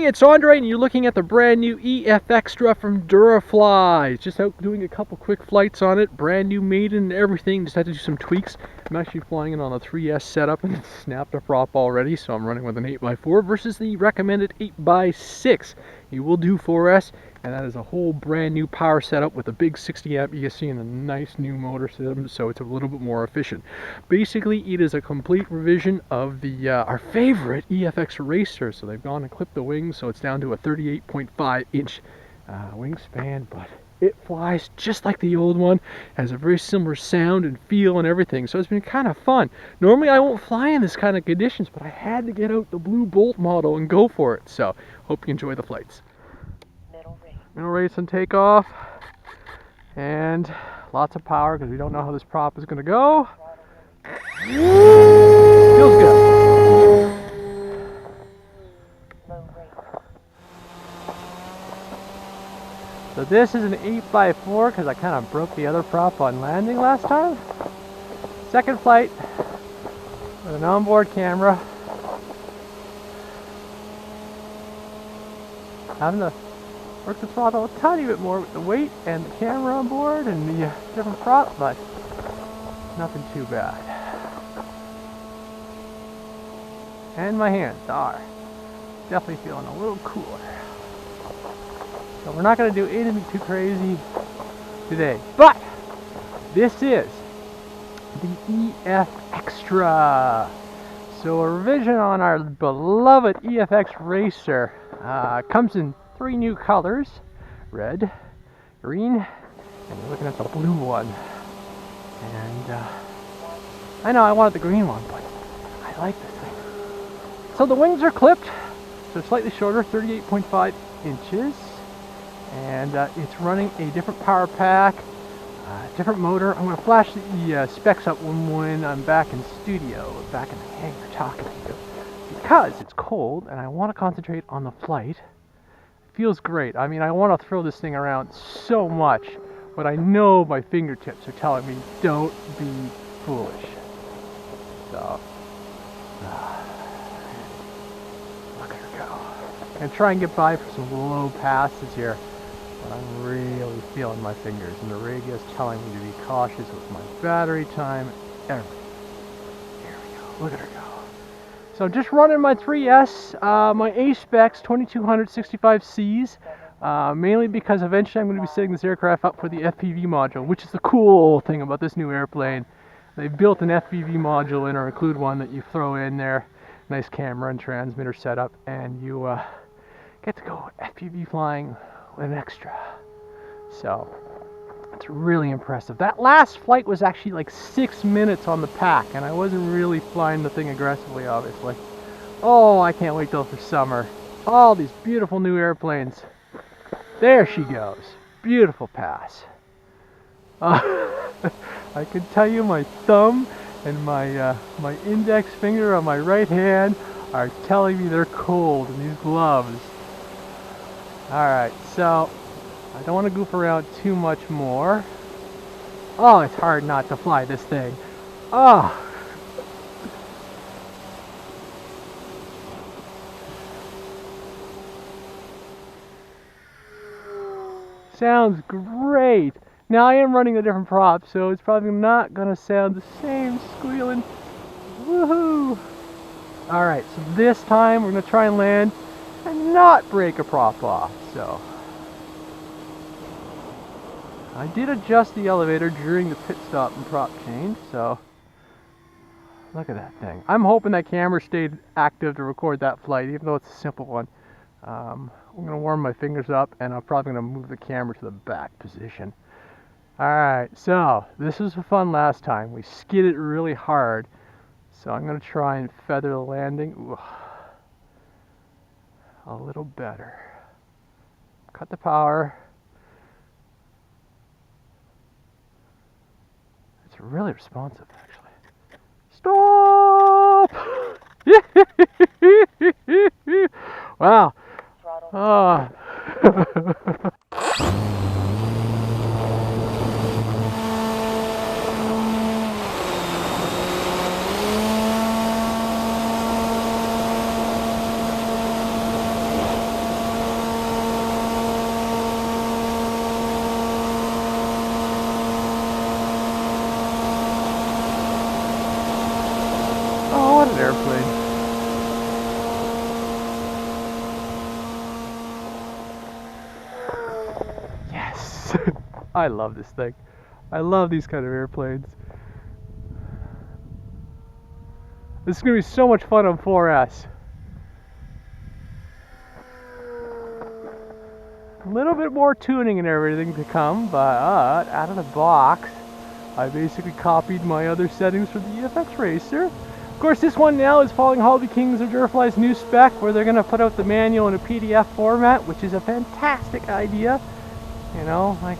Hey, it's Andre, and you're looking at the brand new EFXtra from Durafly. Just out doing a couple quick flights on it, brand new maiden and everything. Just had to do some tweaks. I'm actually flying it on a 3S setup and snapped a prop already, so I'm running with an 8x4 versus the recommended 8x6. You will do 4S, and that is a whole brand new power setup with a big 60 amp ESC and a nice new motor system, so it's a little bit more efficient. Basically, it is a complete revision of the our favorite EFX Racer. So they've gone and clipped the wings, so it's down to a 38.5 inch wingspan, but it flies just like the old one, has a very similar sound and feel and everything, so it's been kind of fun. Normally I won't fly in this kind of conditions, but I had to get out the Blue Bolt model and go for it, so hope you enjoy the flights. Middle race and takeoff, and lots of power because we don't know how this prop is going to go. Feels good. So this is an 8x4 because I kind of broke the other prop on landing last time. Second flight with an onboard camera. Having to work the throttle a tiny bit more with the weight and the camera on board and the different prop, but nothing too bad. And my hands are definitely feeling a little cooler. So we're not going to do anything too crazy today, but this is the EFXtra. So a revision on our beloved EFX Racer. Comes in 3 new colors: red, green, and you're looking at the blue one. And I know I wanted the green one, but I like this thing. So the wings are clipped, so slightly shorter, 38.5 inches. And it's running a different power pack, different motor. I'm going to flash the specs up when I'm back in studio, back in the hangar talking to you, because it's cold and I want to concentrate on the flight. It feels great. I mean, I want to throw this thing around so much, but I know my fingertips are telling me don't be foolish. So, look at her go. I'm going to try and get by for some low passes here. But I'm really feeling my fingers, and the radio is telling me to be cautious with my battery time, everything. Here we go, look at her go. So I'm just running my 3S, my A specs 2200 65Cs, mainly because eventually I'm going to be setting this aircraft up for the FPV module, which is the cool thing about this new airplane. They've built an FPV module in, or include one that you throw in there, nice camera and transmitter setup, and you get to go FPV flying with an extra. So it's really impressive. That last flight was actually like 6 minutes on the pack, and I wasn't really flying the thing aggressively, obviously. Oh, I can't wait till for summer. All these beautiful new airplanes. There she goes. Beautiful pass. I can tell you my thumb and my my index finger on my right hand are telling me they're cold in these gloves. Alright, so I don't want to goof around too much more. Oh, it's hard not to fly this thing. Oh! Sounds great! Now I am running a different prop, so it's probably not going to sound the same squealing. Woohoo! Alright, so this time we're going to try and land and not break a prop off. So I did adjust the elevator during the pit stop and prop change, so look at that thing. I'm hoping that camera stayed active to record that flight, even though it's a simple one. I'm going to warm my fingers up, and I'm probably going to move the camera to the back position. Alright, so this was fun last time. We skidded really hard, so I'm going to try and feather the landing. Ooh. A little better. Cut the power. It's really responsive, actually. Stop! Wow. Oh. this. I love this thing. I love these kind of airplanes. This is going to be so much fun on 4S. A little bit more tuning and everything to come, but out of the box, I basically copied my other settings for the EFX Racer. Of course, this one now is following Hobby Kings of Durafly's new spec, where they're going to put out the manual in a PDF format, which is a fantastic idea. You know, like,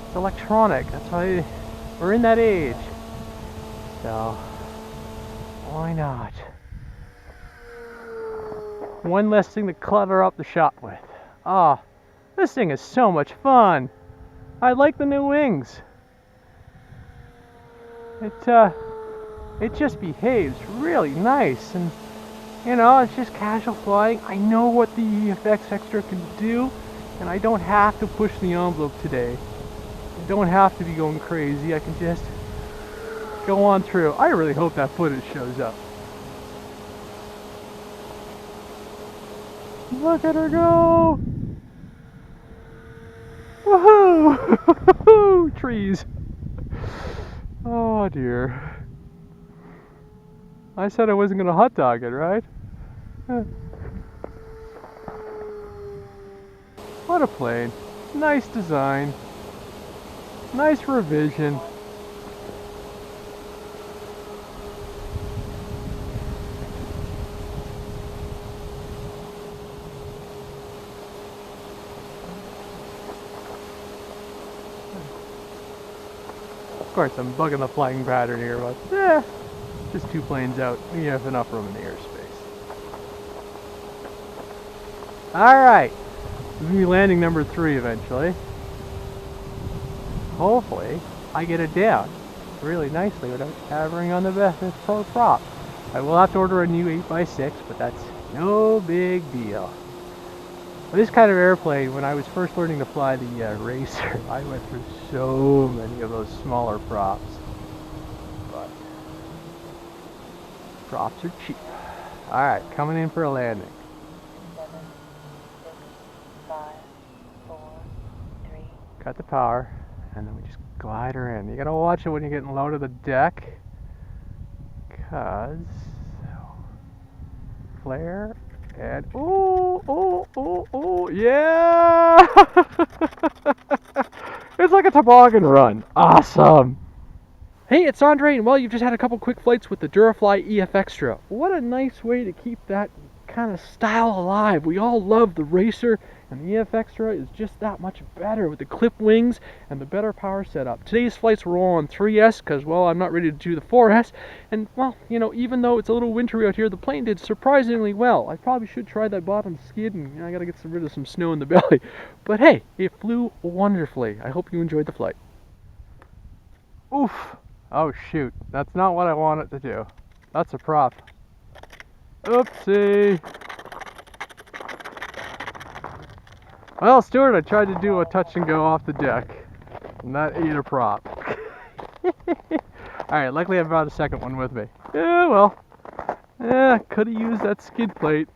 it's electronic. That's why we're in that age. So, why not? One less thing to clutter up the shop with. Ah, this thing is so much fun. I like the new wings. It just behaves really nice, and you know, it's just casual flying. I know what the EFX Extra can do, and I don't have to push the envelope today. I don't have to be going crazy. I can just go on through. I really hope that footage shows up. Look at her go! Woohoo! Trees. Oh dear. I said I wasn't going to hot dog it, right? What a plane. Nice design. Nice revision. Of course, I'm bugging the flying pattern here, but just 2 planes out. We have enough room in the airspace. Alright, this is going to be landing number 3 eventually. Hopefully, I get it down really nicely without hammering on the prop. I will have to order a new 8x6, but that's no big deal. This kind of airplane, when I was first learning to fly the Racer, I went through so many of those smaller props. But props are cheap. Alright, coming in for a landing. 7, 6, 5, 4, 3. Cut the power, and then we just glide her in. You gotta watch it when you're getting low to the deck, because flare. And oh, yeah! It's like a toboggan run. Awesome. Hey, it's Andre, and well, you've just had a couple quick flights with the Durafly EFXtra. What a nice way to keep that kind of style alive. We all love the Racer, and the EFXtra is just that much better with the clip wings and the better power setup. Today's flights were all on 3S because, well, I'm not ready to do the 4S. And, well, you know, even though it's a little wintry out here, the plane did surprisingly well. I probably should try that bottom skid, and I gotta get rid of some snow in the belly. But hey, it flew wonderfully. I hope you enjoyed the flight. Oof. Oh, shoot. That's not what I wanted to do. That's a prop. Oopsie. Well, Stuart, I tried to do a touch and go off the deck, and that ate a prop. Alright, luckily I brought a second one with me. Yeah, well. Yeah, could have used that skid plate.